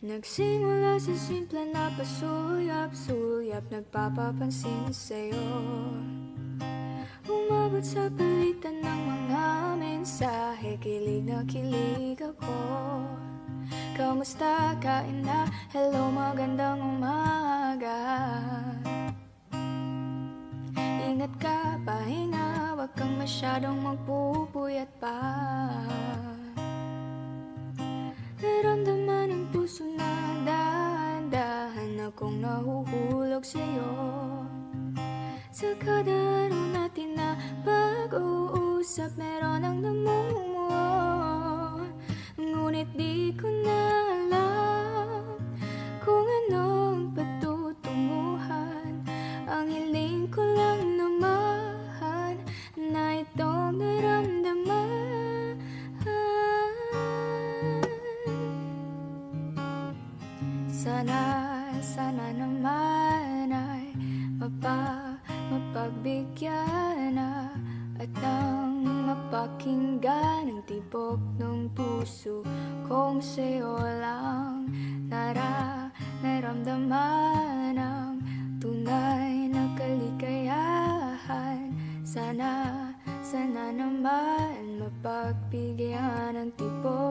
Nagsimula sa simple na pasuyap-suyap, nagpapapansin sa'yo. Umabot sa palitan ng mga mensahe, kilig na kilig ako. Kamusta, kain na, hello, magandang umaga. Ingat ka, pahinga, wag kang masyadong magpupuyat pa. Naramdaman ang puso na dahan-dahan akong nahuhulog sa'yo. Sa kada araw natin na pag-uusap, meron ang namumuo. Ngunit di ko na alam kung anong patutunguhan. Ang hiling ko lang naman na itong naramdaman. Sana naman ay mapagbigyan na at nang mapakinggan ang tibok ng puso kong sa'yo lang naramdaman ang tunay na kaligayahan. Sana naman mapagbigyan ang tibok